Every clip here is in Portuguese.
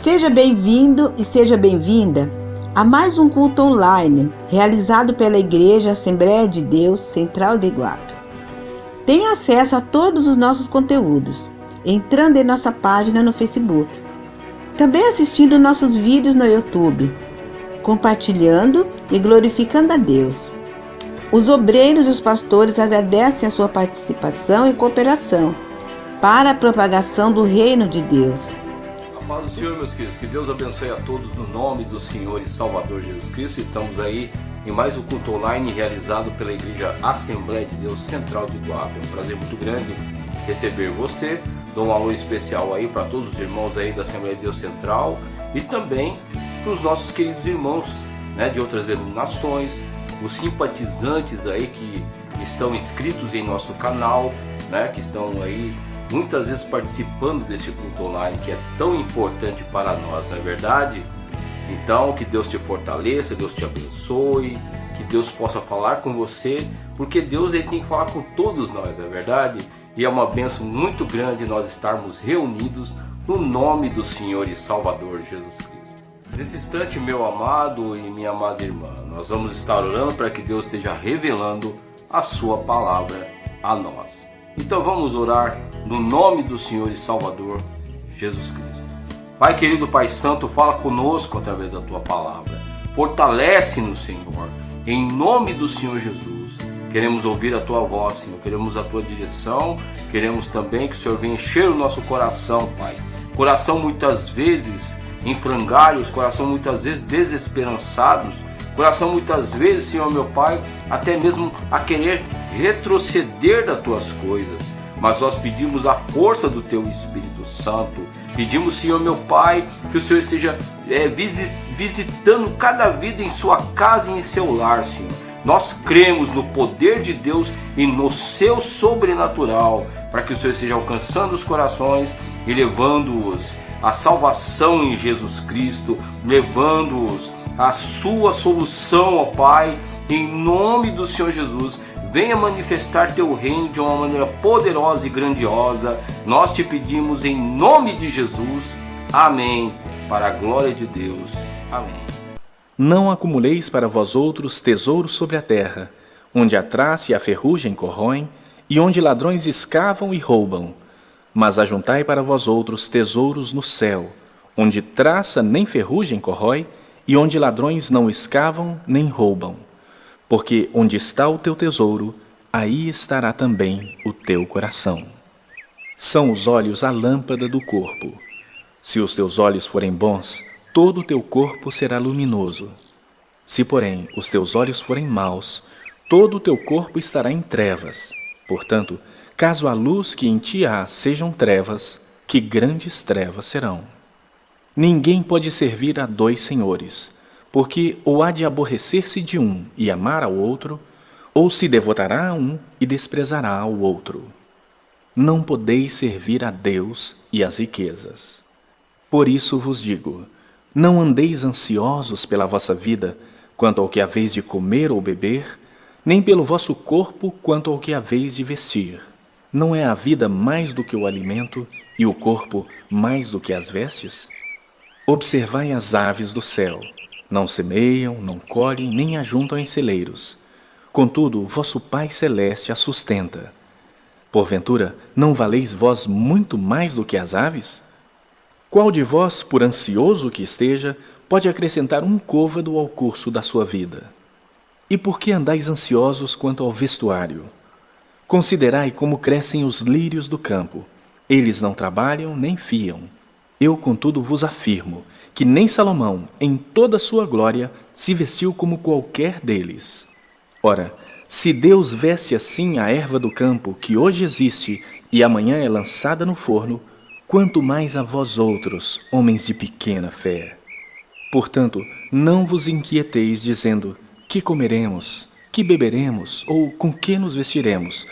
Seja bem-vindo e seja bem-vinda a mais um culto online realizado pela Igreja Assembleia de Deus Central de Iguape. Tenha acesso a todos os nossos conteúdos, entrando em nossa página no Facebook. Também assistindo nossos vídeos no YouTube, compartilhando e glorificando a Deus. Os obreiros e os pastores agradecem a sua participação e cooperação para a propagação do reino de Deus. A paz do Senhor, meus queridos, que Deus abençoe a todos no nome do Senhor e Salvador Jesus Cristo. Estamos aí em mais um culto online realizado pela Igreja Assembleia de Deus Central de Iguape. É um prazer muito grande receber você. Dou um alô especial aí para todos os irmãos aí da Assembleia de Deus Central e também para os nossos queridos irmãos, de outras denominações, os simpatizantes aí que estão inscritos em nosso canal, que estão aí muitas vezes participando desse culto online que é tão importante para nós, não é verdade? Então, que Deus te fortaleça, Deus te abençoe, que Deus possa falar com você, porque Deus ele tem que falar com todos nós, não é verdade? E é uma bênção muito grande nós estarmos reunidos no nome do Senhor e Salvador Jesus Cristo. Nesse instante, meu amado e minha amada irmã, nós vamos estar orando para que Deus esteja revelando a sua palavra a nós. Então vamos orar no nome do Senhor e Salvador Jesus Cristo. Pai querido, Pai Santo, fala conosco através da Tua palavra. Fortalece-nos, Senhor, em nome do Senhor Jesus. Queremos ouvir a Tua voz, Senhor, queremos a Tua direção, queremos também que o Senhor venha encher o nosso coração, Pai. Coração muitas vezes em frangalhos, coração muitas vezes desesperançados, coração muitas vezes, Senhor meu Pai, até mesmo a querer retroceder das Tuas coisas. Mas nós pedimos a força do Teu Espírito Santo. Pedimos, Senhor meu Pai, que o Senhor esteja visitando cada vida em sua casa e em seu lar, Senhor. Nós cremos no poder de Deus e no seu sobrenatural, para que o Senhor esteja alcançando os corações e levando-os à salvação em Jesus Cristo, levando-os à sua solução, ó Pai, em nome do Senhor Jesus. Venha manifestar Teu reino de uma maneira poderosa e grandiosa. Nós te pedimos em nome de Jesus. Amém. Para a glória de Deus. Amém. Não acumuleis para vós outros tesouros sobre a terra, onde a traça e a ferrugem corroem, e onde ladrões escavam e roubam. Mas ajuntai para vós outros tesouros no céu, onde traça nem ferrugem corrói, e onde ladrões não escavam nem roubam. Porque onde está o teu tesouro, aí estará também o teu coração. São os olhos a lâmpada do corpo. Se os teus olhos forem bons, todo o teu corpo será luminoso. Se, porém, os teus olhos forem maus, todo o teu corpo estará em trevas. Portanto, caso a luz que em ti há sejam trevas, que grandes trevas serão. Ninguém pode servir a dois senhores, porque ou há de aborrecer-se de um e amar ao outro, ou se devotará a um e desprezará ao outro. Não podeis servir a Deus e às riquezas. Por isso vos digo, não andeis ansiosos pela vossa vida, quanto ao que haveis de comer ou beber, nem pelo vosso corpo, quanto ao que haveis de vestir. Não é a vida mais do que o alimento, e o corpo mais do que as vestes? Observai as aves do céu. Não semeiam, não colhem, nem ajuntam em celeiros. Contudo, vosso Pai Celeste a sustenta. Porventura, não valeis vós muito mais do que as aves? Qual de vós, por ansioso que esteja, pode acrescentar um côvado ao curso da sua vida? E por que andais ansiosos quanto ao vestuário? Considerai como crescem os lírios do campo. Eles não trabalham nem fiam. Eu, contudo, vos afirmo que nem Salomão, em toda a sua glória, se vestiu como qualquer deles. Ora, se Deus veste assim a erva do campo, que hoje existe e amanhã é lançada no forno, quanto mais a vós outros, homens de pequena fé. Portanto, não vos inquieteis dizendo, que comeremos, que beberemos, ou com que nos vestiremos,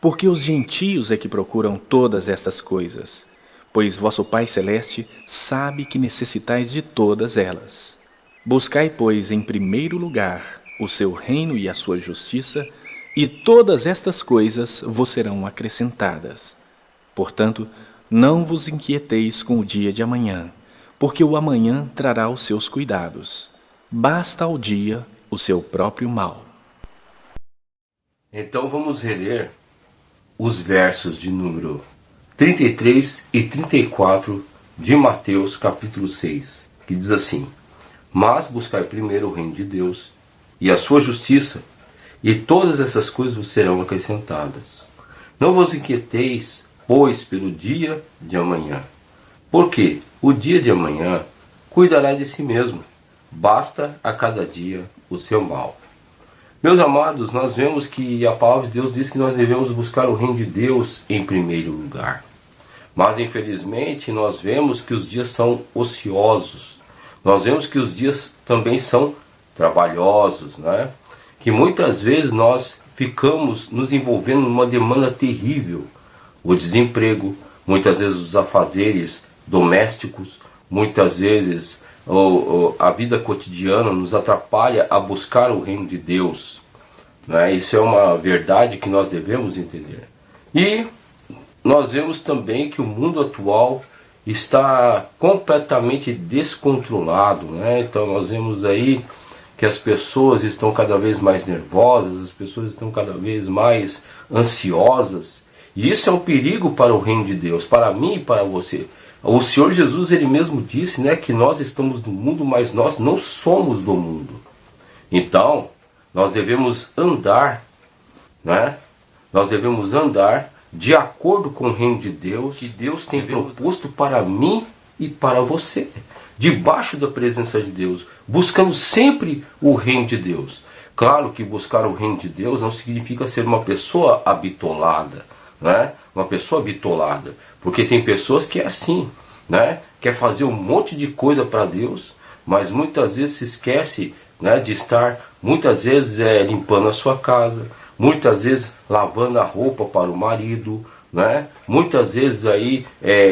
porque os gentios é que procuram todas estas coisas. Pois vosso Pai Celeste sabe que necessitais de todas elas. Buscai, pois, em primeiro lugar o seu reino e a sua justiça, e todas estas coisas vos serão acrescentadas. Portanto, não vos inquieteis com o dia de amanhã, porque o amanhã trará os seus cuidados. Basta ao dia o seu próprio mal. Então vamos reler os versos de número 33 e 34 de Mateus capítulo 6, que diz assim: Mas buscai primeiro o reino de Deus e a sua justiça, e todas essas coisas vos serão acrescentadas. Não vos inquieteis, pois, pelo dia de amanhã, porque o dia de amanhã cuidará de si mesmo. Basta a cada dia o seu mal. Meus amados, nós vemos que a palavra de Deus diz que nós devemos buscar o reino de Deus em primeiro lugar. Mas infelizmente nós vemos que os dias são ociosos. Nós vemos que os dias também são trabalhosos, né? Que muitas vezes nós ficamos nos envolvendo numa demanda terrível. O desemprego, muitas vezes os afazeres domésticos, muitas vezes a vida cotidiana nos atrapalha a buscar o reino de Deus, né? Isso é uma verdade que nós devemos entender. E nós vemos também que o mundo atual está completamente descontrolado, né? Então nós vemos aí que as pessoas estão cada vez mais nervosas, as pessoas estão cada vez mais ansiosas, e isso é um perigo para o reino de Deus, para mim e para você. O Senhor Jesus, ele mesmo disse, né, que nós estamos no mundo, mas nós não somos do mundo. Então, nós devemos andar, né? Nós devemos andar de acordo com o reino de Deus, que Deus tem proposto para mim e para você. Debaixo da presença de Deus, buscando sempre o reino de Deus. Claro que buscar o reino de Deus não significa ser uma pessoa habitolada, né? Uma pessoa bitolada, porque tem pessoas que é assim, né? Quer fazer um monte de coisa para Deus, mas muitas vezes se esquece, né, de estar, muitas vezes limpando a sua casa, muitas vezes lavando a roupa para o marido, né? Muitas vezes aí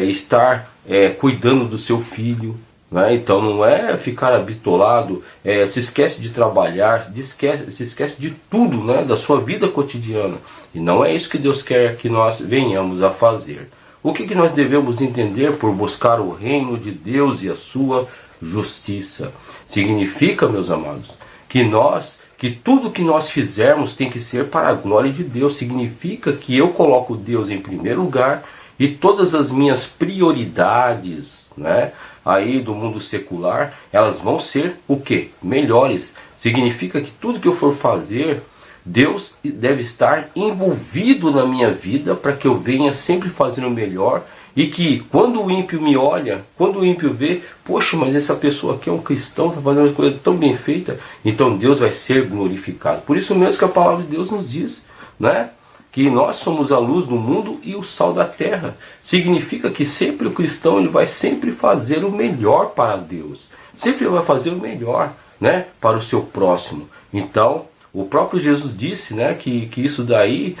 estar cuidando do seu filho, né? Então não é ficar habitolado, se esquece de trabalhar, se esquece de tudo, né, da sua vida cotidiana. E não é isso que Deus quer que nós venhamos a fazer. O que nós devemos entender por buscar o reino de Deus e a sua justiça? Significa, meus amados, que tudo que nós fizermos tem que ser para a glória de Deus. Significa que eu coloco Deus em primeiro lugar e todas as minhas prioridades, né, aí do mundo secular, elas vão ser o quê? Melhores. Significa que tudo que eu for fazer, Deus deve estar envolvido na minha vida para que eu venha sempre fazendo o melhor, e que quando o ímpio me olha, quando o ímpio vê, poxa, mas essa pessoa aqui é um cristão, está fazendo uma coisa tão bem feita, então Deus vai ser glorificado. Por isso mesmo que a palavra de Deus nos diz, né, que nós somos a luz do mundo e o sal da terra. Significa que sempre o cristão, ele vai sempre fazer o melhor para Deus, sempre vai fazer o melhor, né, para o seu próximo. Então o próprio Jesus disse, né, que isso daí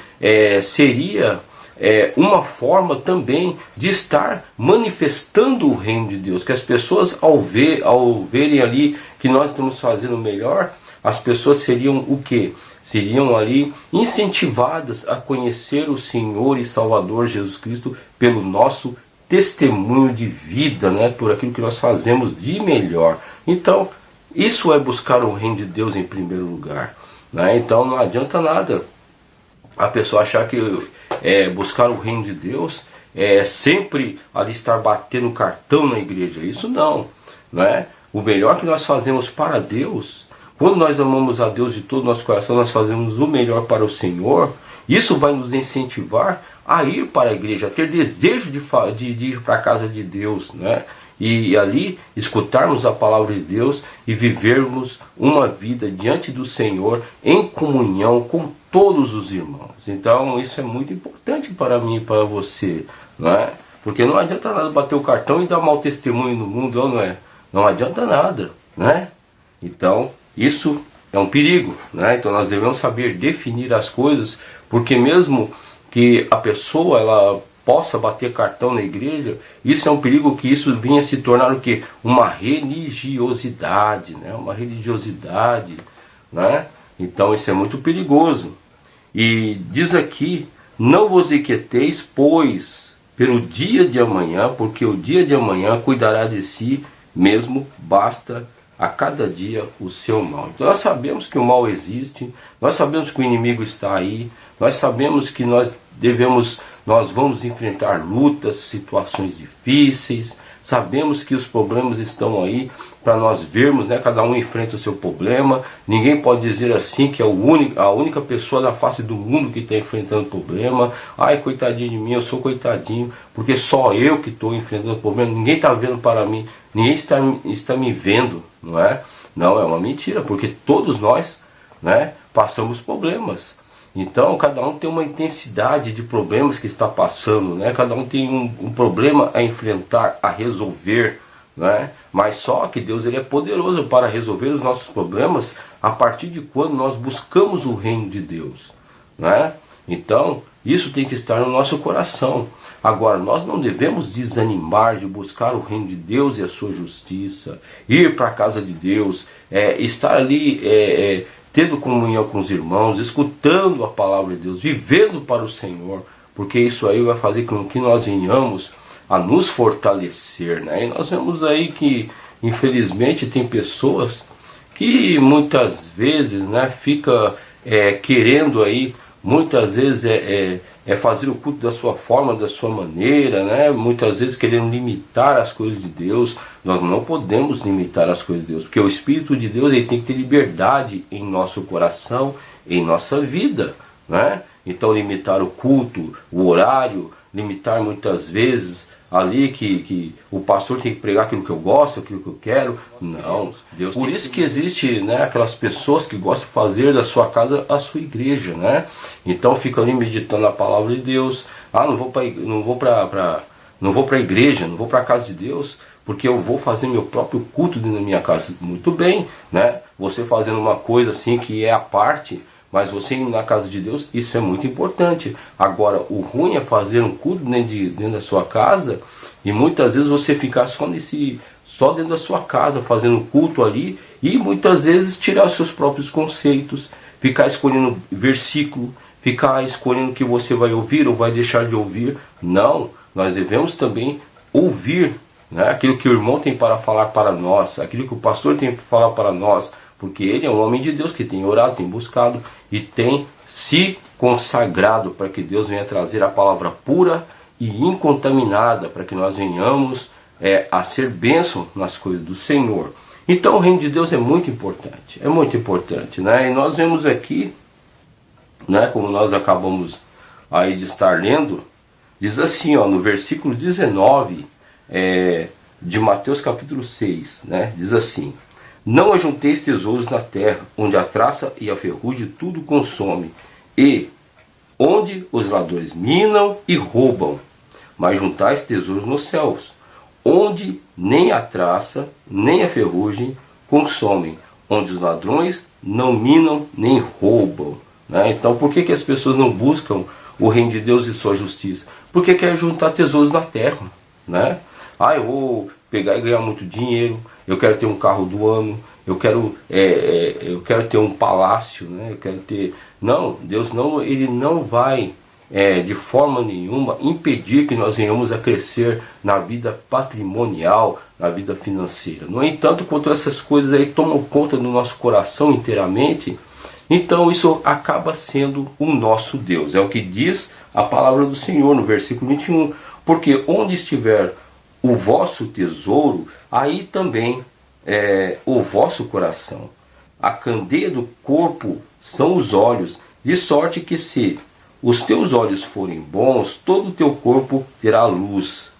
seria uma forma também de estar manifestando o reino de Deus. Que as pessoas, ao verem ali que nós estamos fazendo o melhor, as pessoas seriam o quê? Seriam ali incentivadas a conhecer o Senhor e Salvador Jesus Cristo pelo nosso testemunho de vida, né, por aquilo que nós fazemos de melhor. Então, isso é buscar o reino de Deus em primeiro lugar, né? Então não adianta nada a pessoa achar que buscar o reino de Deus é sempre ali estar batendo cartão na igreja. Isso não, né? O melhor que nós fazemos para Deus, quando nós amamos a Deus de todo o nosso coração, nós fazemos o melhor para o Senhor. Isso vai nos incentivar a ir para a igreja, a ter desejo de ir para a casa de Deus, né? E ali escutarmos a palavra de Deus e vivermos uma vida diante do Senhor em comunhão com todos os irmãos. Então isso é muito importante para mim e para você, não é? Porque não adianta nada bater o cartão e dar mau testemunho no mundo, não é? Não adianta nada, né? Então isso é um perigo, né? Então nós devemos saber definir as coisas, porque mesmo que a pessoa ela possa bater cartão na igreja, isso é um perigo, que isso vinha se tornar o quê? Uma religiosidade, né? Uma religiosidade, né? Então isso é muito perigoso. E diz aqui: não vos inquieteis, pois, pelo dia de amanhã, porque o dia de amanhã cuidará de si mesmo basta a cada dia o seu mal. Então nós sabemos que o mal existe, nós sabemos que o inimigo está aí, nós sabemos que nós vamos enfrentar lutas, situações difíceis, sabemos que os problemas estão aí para nós vermos, né? Cada um enfrenta o seu problema, ninguém pode dizer assim que é a única pessoa na face do mundo que está enfrentando problema. Ai, coitadinho de mim, eu sou coitadinho, porque só eu que estou enfrentando problema, ninguém está vendo para mim, ninguém está me vendo, não é? Não, é uma mentira, porque todos nós, né, passamos problemas. Então cada um tem uma intensidade de problemas que está passando, né? Cada um tem um problema a enfrentar, a resolver, né? Mas só que Deus, ele é poderoso para resolver os nossos problemas a partir de quando nós buscamos o reino de Deus, né? Então isso tem que estar no nosso coração. Agora, nós não devemos desanimar de buscar o reino de Deus e a sua justiça, ir para a casa de Deus, estar ali tendo comunhão com os irmãos, escutando a palavra de Deus, vivendo para o Senhor, porque isso aí vai fazer com que nós venhamos a nos fortalecer, né? E nós vemos aí que, infelizmente, tem pessoas que muitas vezes, né, fica querendo aí, muitas vezes fazer o culto da sua forma, da sua maneira, né? Muitas vezes querendo limitar as coisas de Deus. Nós não podemos limitar as coisas de Deus, porque o Espírito de Deus, ele tem que ter liberdade em nosso coração, em nossa vida, né? Então limitar o culto, o horário, limitar muitas vezes ali que o pastor tem que pregar aquilo que eu gosto, aquilo que eu quero. Não, Deus. Por isso que existe, né, aquelas pessoas que gostam de fazer da sua casa a sua igreja, né? Então fica ali meditando a palavra de Deus. Ah, não vou para a igreja, não vou para a casa de Deus, porque eu vou fazer meu próprio culto dentro da minha casa. Muito bem, né? Você fazendo uma coisa assim que é a parte, mas você indo na casa de Deus, isso é muito importante. Agora, o ruim é fazer um culto dentro da sua casa e muitas vezes você ficar só dentro da sua casa, fazendo um culto ali, e muitas vezes tirar os seus próprios conceitos, ficar escolhendo versículo, ficar escolhendo o que você vai ouvir ou vai deixar de ouvir. Não, nós devemos também ouvir, né, aquilo que o irmão tem para falar para nós, aquilo que o pastor tem para falar para nós, porque ele é um homem de Deus que tem orado, tem buscado e tem se consagrado para que Deus venha trazer a palavra pura e incontaminada, para que nós venhamos a ser bênção nas coisas do Senhor. Então o reino de Deus é muito importante, né? E nós vemos aqui, né, como nós acabamos aí de estar lendo, diz assim, ó, no versículo 19 de Mateus capítulo 6, né, diz assim: não ajunteis tesouros na terra, onde a traça e a ferrugem tudo consome, e onde os ladrões minam e roubam, mas juntais tesouros nos céus, onde nem a traça nem a ferrugem consomem, onde os ladrões não minam nem roubam, né? Então por que as pessoas não buscam o reino de Deus e sua justiça? Porque querem juntar tesouros na terra, né? Ah, eu vou pegar e ganhar muito dinheiro, eu quero ter um carro do ano, eu quero ter um palácio, né? Eu quero ter... Não, Deus não, ele não vai de forma nenhuma impedir que nós venhamos a crescer na vida patrimonial, na vida financeira. No entanto, quando essas coisas aí tomam conta do nosso coração inteiramente, então isso acaba sendo o nosso Deus. É o que diz a palavra do Senhor no versículo 21. Porque onde estiver o vosso tesouro, aí também o vosso coração. A candeia do corpo são os olhos, de sorte que se os teus olhos forem bons, todo o teu corpo terá luz.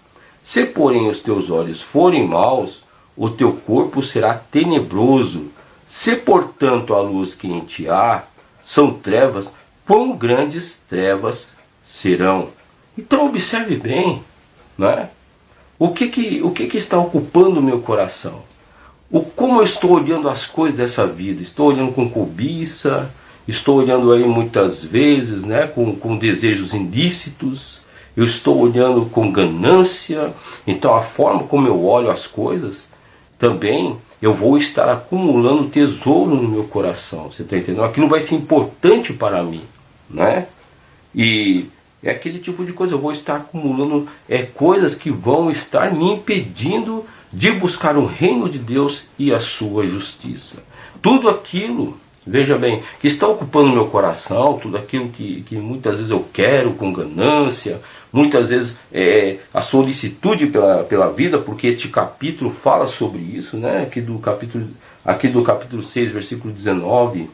Se porém os teus olhos forem maus, o teu corpo será tenebroso. Se portanto a luz que em ti há são trevas, quão grandes trevas serão. Então observe bem, né? O que está ocupando o meu coração? Como eu estou olhando as coisas dessa vida? Estou olhando com cobiça, estou olhando aí muitas vezes, né, com desejos ilícitos, eu estou olhando com ganância. Então a forma como eu olho as coisas, também eu vou estar acumulando tesouro no meu coração. Você está entendendo? Aquilo vai ser importante para mim, né? E é aquele tipo de coisa, eu vou estar acumulando coisas que vão estar me impedindo de buscar o reino de Deus e a sua justiça. Tudo aquilo, veja bem, que está ocupando meu coração, tudo aquilo que muitas vezes eu quero com ganância, muitas vezes a solicitude pela vida, porque este capítulo fala sobre isso, né? Aqui do capítulo 6, versículo 19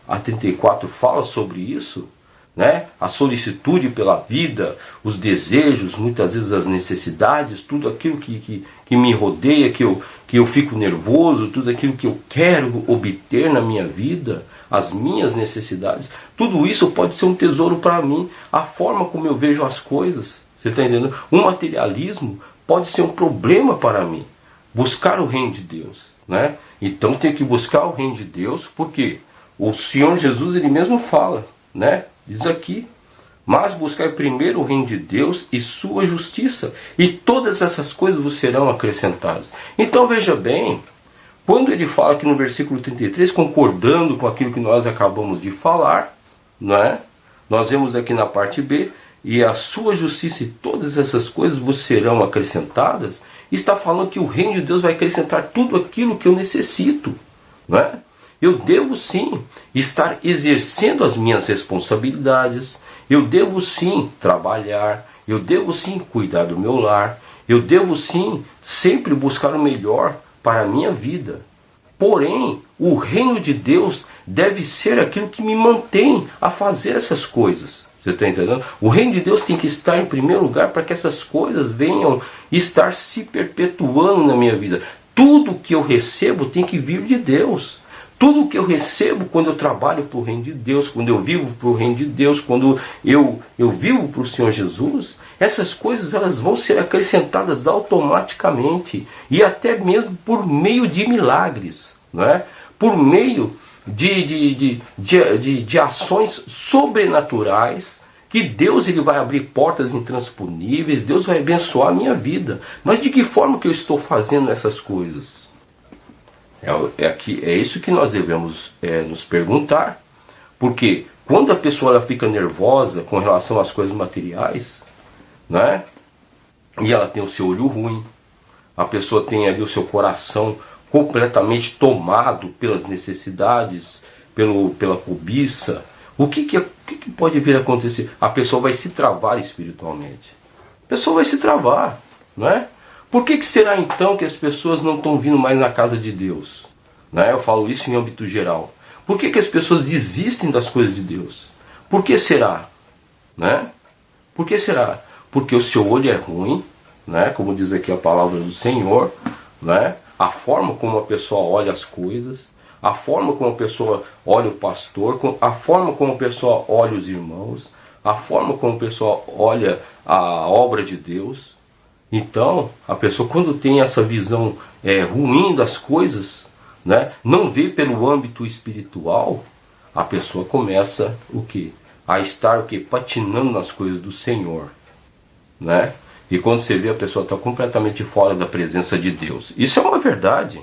a 34 fala sobre isso, né? A solicitude pela vida, os desejos, muitas vezes as necessidades, tudo aquilo que me rodeia, que eu fico nervoso, tudo aquilo que eu quero obter na minha vida, as minhas necessidades, tudo isso pode ser um tesouro para mim. A forma como eu vejo as coisas, você está entendendo? O materialismo pode ser um problema para mim. Buscar o reino de Deus, né? Então tem que buscar o reino de Deus, porque o Senhor Jesus, ele mesmo fala, né? Diz aqui: mas buscai primeiro o reino de Deus e sua justiça, e todas essas coisas vos serão acrescentadas. Então veja bem, quando ele fala aqui no versículo 33, concordando com aquilo que nós acabamos de falar, não é? Nós vemos aqui na parte B, e a sua justiça e todas essas coisas vos serão acrescentadas, está falando que o reino de Deus vai acrescentar tudo aquilo que eu necessito, não é? Eu devo sim estar exercendo as minhas responsabilidades, eu devo sim trabalhar, eu devo sim cuidar do meu lar, eu devo sim sempre buscar o melhor para a minha vida. Porém, o reino de Deus deve ser aquilo que me mantém a fazer essas coisas. Você está entendendo? O reino de Deus tem que estar em primeiro lugar para que essas coisas venham estar se perpetuando na minha vida. Tudo que eu recebo tem que vir de Deus. Tudo que eu recebo quando eu trabalho para o reino de Deus, quando eu vivo para o reino de Deus, quando eu vivo para o Senhor Jesus, essas coisas elas vão ser acrescentadas automaticamente e até mesmo por meio de milagres, não é? Por meio de ações sobrenaturais, que Deus ele vai abrir portas intransponíveis, Deus vai abençoar a minha vida. Mas de que forma que eu estou fazendo essas coisas? É isso que nós devemos nos perguntar, porque quando a pessoa ela fica nervosa com relação às coisas materiais, né, e ela tem o seu olho ruim, a pessoa tem ali o seu coração completamente tomado pelas necessidades, pela cobiça, o que pode vir a acontecer? A pessoa vai se travar espiritualmente. A pessoa vai se travar, não é? Por que será então que as pessoas não estão vindo mais na casa de Deus? Né? Eu falo isso em âmbito geral. Por que as pessoas desistem das coisas de Deus? Por que será? Né? Por que será? Porque o seu olho é ruim, né? Como diz aqui a palavra do Senhor, né? A forma como a pessoa olha as coisas, a forma como a pessoa olha o pastor, a forma como a pessoa olha os irmãos, a forma como a pessoa olha a obra de Deus. Então, a pessoa quando tem essa visão ruim das coisas, né, não vê pelo âmbito espiritual, a pessoa começa o quê? A estar o quê? Patinando nas coisas do Senhor, né? E quando você vê, a pessoa está completamente fora da presença de Deus. Isso é uma verdade.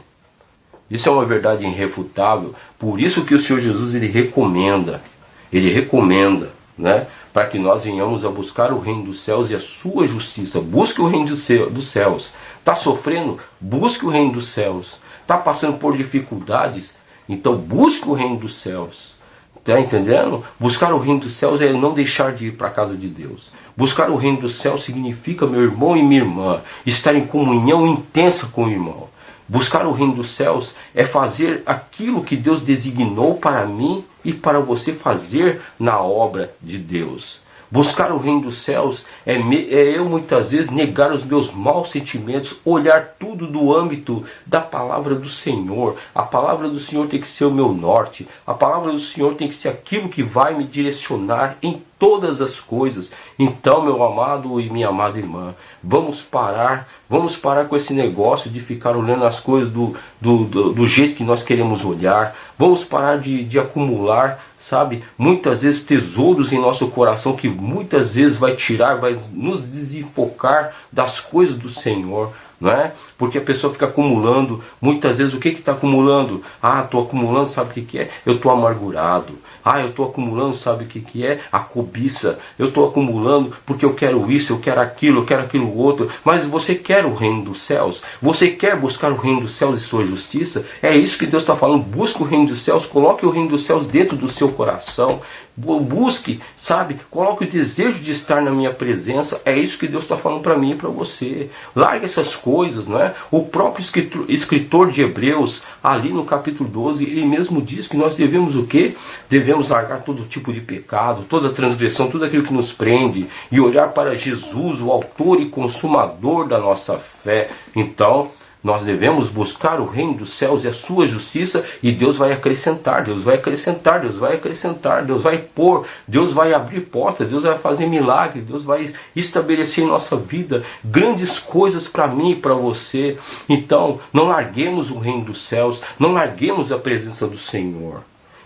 Isso é uma verdade irrefutável. Por isso que o Senhor Jesus ele recomenda, né, para que nós venhamos a buscar o reino dos céus e a sua justiça. Busque o reino dos céus. Está sofrendo? Busque o reino dos céus. Está passando por dificuldades? Então busque o reino dos céus. Está entendendo? Buscar o reino dos céus é não deixar de ir para a casa de Deus. Buscar o reino dos céus significa, meu irmão e minha irmã, estar em comunhão intensa com o irmão. Buscar o reino dos céus é fazer aquilo que Deus designou para mim e para você fazer na obra de Deus. Buscar o reino dos céus é eu muitas vezes negar os meus maus sentimentos, olhar tudo do âmbito da palavra do Senhor. A palavra do Senhor tem que ser o meu norte. A palavra do Senhor tem que ser aquilo que vai me direcionar em todas as coisas. Então, meu amado e minha amada irmã, vamos parar com esse negócio de ficar olhando as coisas do jeito que nós queremos olhar. Vamos parar de acumular, sabe, muitas vezes tesouros em nosso coração que muitas vezes vai nos desenfocar das coisas do Senhor. não é? Porque a pessoa fica acumulando, muitas vezes o que está acumulando? Ah, estou acumulando, sabe o que é? Eu estou amargurado. Ah, eu estou acumulando, sabe o que é? A cobiça. Eu estou acumulando porque eu quero isso, eu quero aquilo outro. Mas você quer o reino dos céus? Você quer buscar o reino dos céus e sua justiça? É isso que Deus está falando. Busque o reino dos céus, coloque o reino dos céus dentro do seu coração. Busque, sabe? Coloque o desejo de estar na minha presença. É isso que Deus está falando para mim e para você. Largue essas coisas, não é? O próprio escritor de Hebreus, ali no capítulo 12, ele mesmo diz que nós devemos o quê? Devemos largar todo tipo de pecado, toda transgressão, tudo aquilo que nos prende e olhar para Jesus, o autor e consumador da nossa fé. Então, nós devemos buscar o reino dos céus e a sua justiça, e Deus vai acrescentar, Deus vai acrescentar, Deus vai acrescentar, Deus vai pôr, Deus vai abrir portas, Deus vai fazer milagre, Deus vai estabelecer em nossa vida grandes coisas para mim e para você. Então, não larguemos o reino dos céus, não larguemos a presença do Senhor.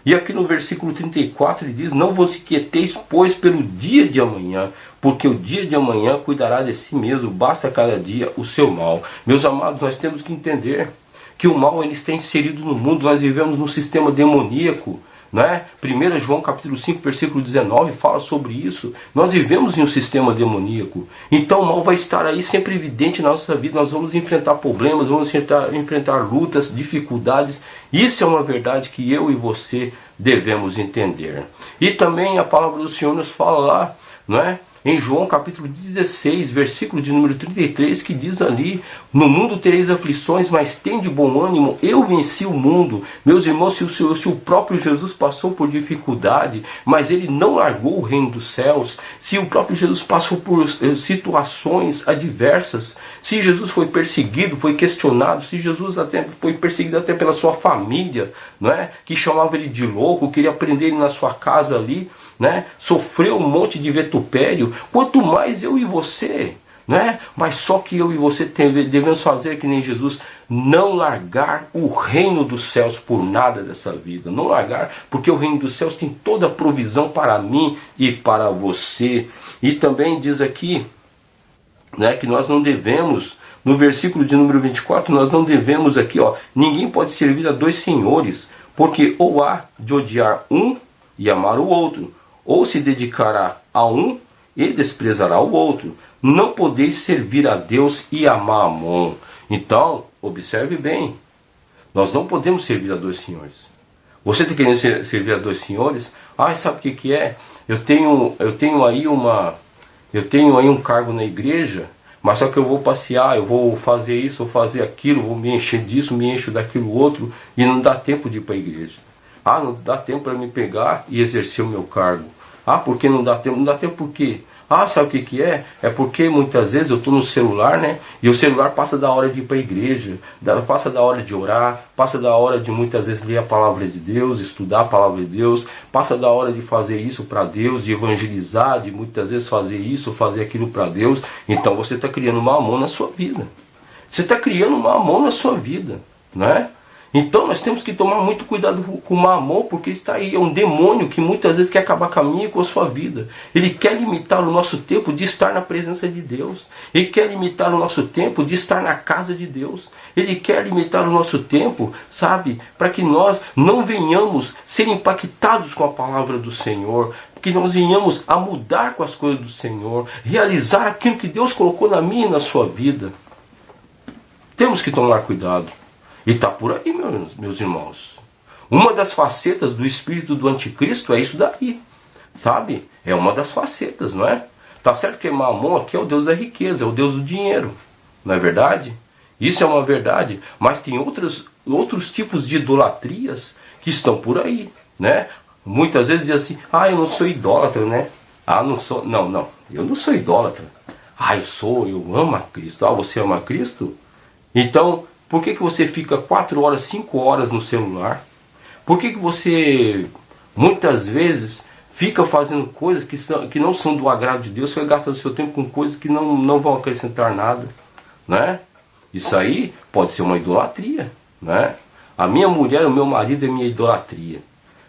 E aqui no versículo 34 ele diz: não vos inquieteis, pois, pelo dia de amanhã, porque o dia de amanhã cuidará de si mesmo, basta cada dia o seu mal. Meus amados, nós temos que entender que o mal ele está inserido no mundo. Nós vivemos num sistema demoníaco, não é? 1 João capítulo 5, versículo 19 fala sobre isso. Nós vivemos em um sistema demoníaco. Então o mal vai estar aí sempre evidente na nossa vida. Nós vamos enfrentar problemas, vamos enfrentar lutas, dificuldades. Isso é uma verdade que eu e você devemos entender. E também a palavra do Senhor nos fala lá, não é? Em João capítulo 16, versículo de número 33, que diz ali: no mundo tereis aflições, mas tende bom ânimo, eu venci o mundo. Meus irmãos, se o próprio Jesus passou por dificuldade, mas ele não largou o reino dos céus, se o próprio Jesus passou por situações adversas, se Jesus foi perseguido, foi questionado, se Jesus até foi perseguido até pela sua família, não é? Que chamava ele de louco, queria prender ele na sua casa ali, né? Sofreu um monte de vitupério, quanto mais eu e você, né? Mas só que eu e você devemos fazer que nem Jesus, não largar o reino dos céus por nada dessa vida, não largar, porque o reino dos céus tem toda a provisão para mim e para você. E também diz aqui, né, que nós não devemos, no versículo de número 24, nós não devemos aqui, ó, ninguém pode servir a dois senhores, porque ou há de odiar um e amar o outro, ou se dedicará a um e desprezará o outro. Não podeis servir a Deus e amar Amon. Então, observe bem, nós não podemos servir a dois senhores. Você está querendo servir a dois senhores? Ah, sabe o que é? Eu tenho aí um cargo na igreja, mas só que eu vou passear, eu vou fazer isso, vou fazer aquilo, vou me encher disso, me encho daquilo outro, e não dá tempo de ir para a igreja. Ah, não dá tempo para me pegar e exercer o meu cargo. Ah, por que não dá tempo? Não dá tempo por quê? Ah, sabe o que é? É porque muitas vezes eu estou no celular, né? E o celular passa da hora de ir para a igreja, passa da hora de orar, passa da hora de muitas vezes ler a palavra de Deus, estudar a palavra de Deus, passa da hora de fazer isso para Deus, de evangelizar, de muitas vezes fazer isso, fazer aquilo para Deus. Então você está criando uma mamon na sua vida. Você está criando uma mamon na sua vida, não é? Então nós temos que tomar muito cuidado com o Mamon, porque está aí, é um demônio que muitas vezes quer acabar com a minha e com a sua vida. Ele quer limitar o nosso tempo de estar na presença de Deus. Ele quer limitar o nosso tempo de estar na casa de Deus. Ele quer limitar o nosso tempo, sabe, para que nós não venhamos ser impactados com a palavra do Senhor, que nós venhamos a mudar com as coisas do Senhor, realizar aquilo que Deus colocou na minha e na sua vida. Temos que tomar cuidado. E está por aí, meus irmãos. Uma das facetas do espírito do anticristo é isso daí. Sabe? É uma das facetas, não é? Tá certo que Mamon aqui é o Deus da riqueza, é o Deus do dinheiro. Não é verdade? Isso é uma verdade. Mas tem outros tipos de idolatrias que estão por aí, né? Muitas vezes diz assim: ah, eu não sou idólatra, né? Ah, não sou. Não, eu não sou idólatra. Ah, eu amo a Cristo. Ah, você ama a Cristo? Então, por que você fica 4 horas, 5 horas no celular? Por que você, muitas vezes, fica fazendo coisas que não são do agrado de Deus? Você gasta o seu tempo com coisas que não vão acrescentar nada, né? Isso aí pode ser uma idolatria, né? A minha mulher, o meu marido é minha idolatria.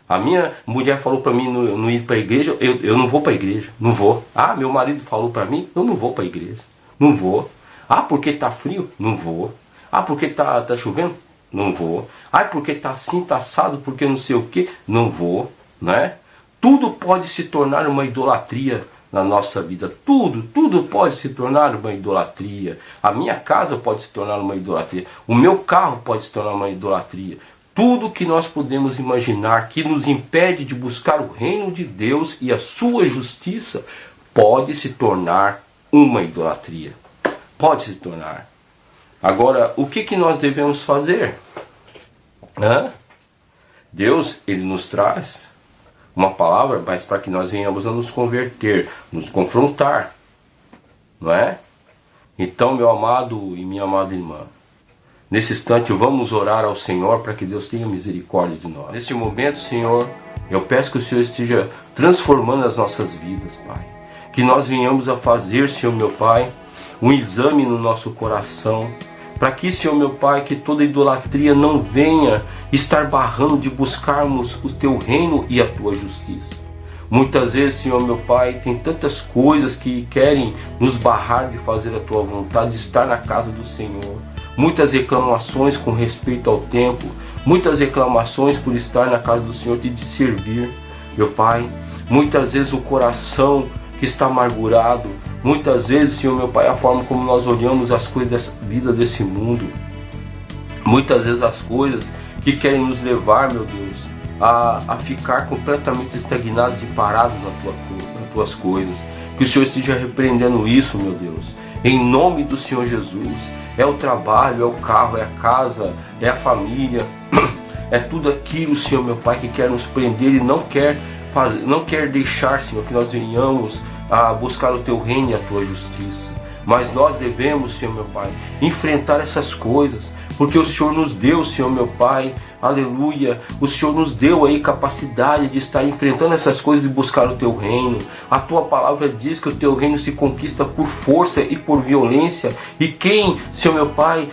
A minha mulher falou para mim não ir para a igreja, eu não vou para a igreja, não vou. Ah, meu marido falou para mim, eu não vou para a igreja, não vou. Ah, porque está frio? Não vou. Ah, porque tá chovendo? Não vou. Ah, porque está assim, está assado, porque não sei o que? Não vou, né? Tudo pode se tornar uma idolatria na nossa vida. Tudo pode se tornar uma idolatria. A minha casa pode se tornar uma idolatria. O meu carro pode se tornar uma idolatria. Tudo que nós podemos imaginar que nos impede de buscar o reino de Deus e a sua justiça pode se tornar uma idolatria. Pode se tornar. Agora, o que nós devemos fazer? Deus, Ele nos traz uma palavra, mas para que nós venhamos a nos converter, nos confrontar, não é? Então, meu amado e minha amada irmã, nesse instante vamos orar ao Senhor para que Deus tenha misericórdia de nós. Neste momento, Senhor, eu peço que o Senhor esteja transformando as nossas vidas, Pai. Que nós venhamos a fazer, Senhor meu Pai, um exame no nosso coração, para que, Senhor meu Pai, que toda idolatria não venha estar barrando de buscarmos o Teu reino e a Tua justiça. Muitas vezes, Senhor meu Pai, tem tantas coisas que querem nos barrar de fazer a Tua vontade, de estar na casa do Senhor. Muitas reclamações com respeito ao tempo, muitas reclamações por estar na casa do Senhor e de servir, meu Pai. Muitas vezes o coração que está amargurado, muitas vezes, Senhor meu Pai, a forma como nós olhamos as coisas dessa vida, desse mundo, muitas vezes as coisas que querem nos levar, meu Deus, a ficar completamente estagnados e parados nas tuas coisas. Que o Senhor esteja repreendendo isso, meu Deus, em nome do Senhor Jesus. É o trabalho, é o carro, é a casa, é a família, é tudo aquilo, Senhor meu Pai, que quer nos prender e não quer deixar, Senhor, que nós venhamos a buscar o Teu reino e a Tua justiça. Mas nós devemos, Senhor meu Pai, enfrentar essas coisas, porque o Senhor nos deu, Senhor meu Pai, aleluia, o Senhor nos deu aí capacidade de estar enfrentando essas coisas e buscar o Teu reino. A Tua palavra diz que o Teu reino se conquista por força e por violência, e quem, Senhor meu Pai,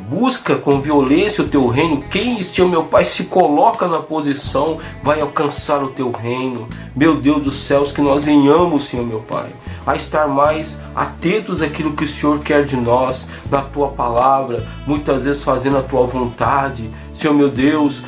busca com violência o Teu reino, quem, Senhor meu Pai, se coloca na posição, vai alcançar o Teu reino. Meu Deus dos céus, que nós venhamos, Senhor meu Pai, a estar mais atentos àquilo que o Senhor quer de nós, na Tua palavra, muitas vezes fazendo a Tua vontade. Senhor meu Deus,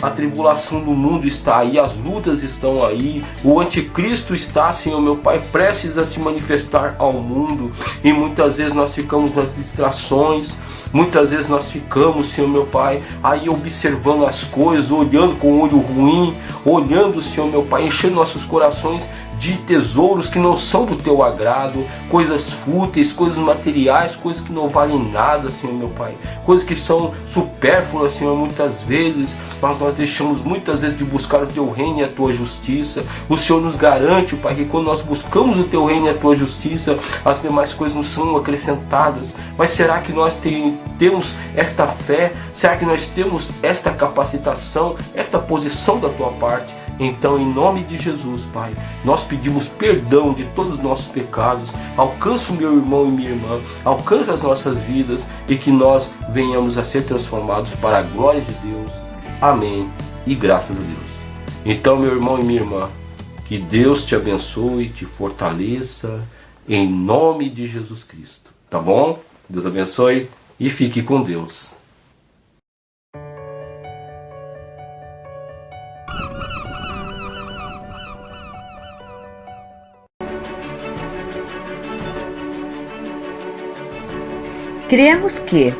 a tribulação do mundo está aí, as lutas estão aí, o anticristo está, Senhor meu Pai, prestes a se manifestar ao mundo, e muitas vezes nós ficamos nas distrações, muitas vezes nós ficamos, Senhor meu Pai, aí observando as coisas, olhando com olho ruim, olhando, Senhor meu Pai, enchendo nossos corações de tesouros que não são do Teu agrado, coisas fúteis, coisas materiais, coisas que não valem nada, Senhor meu Pai, coisas que são supérfluas, Senhor, muitas vezes, mas nós deixamos muitas vezes de buscar o Teu reino e a Tua justiça. O Senhor nos garante, Pai, que quando nós buscamos o Teu reino e a Tua justiça, as demais coisas nos são acrescentadas. Mas será que nós temos esta fé? Será que nós temos esta capacitação, esta posição da Tua parte? Então, em nome de Jesus, Pai, nós pedimos perdão de todos os nossos pecados. Alcança o meu irmão e minha irmã, alcança as nossas vidas, e que nós venhamos a ser transformados para a glória de Deus. Amém e graças a Deus. Então, meu irmão e minha irmã, que Deus te abençoe, te fortaleça, em nome de Jesus Cristo. Tá bom? Deus abençoe e fique com Deus. Cremos que,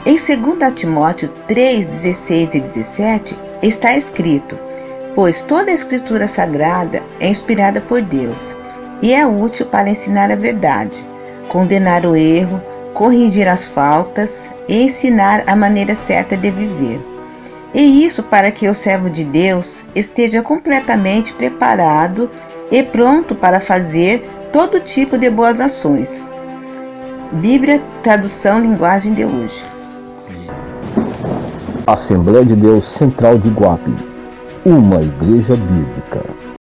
em 2 Timóteo 3, 16 e 17, está escrito: pois toda a Escritura Sagrada é inspirada por Deus e é útil para ensinar a verdade, condenar o erro, corrigir as faltas e ensinar a maneira certa de viver. E isso para que o servo de Deus esteja completamente preparado e pronto para fazer todo tipo de boas ações. Bíblia, tradução, linguagem de hoje. Assembleia de Deus Central de Iguape, uma igreja bíblica.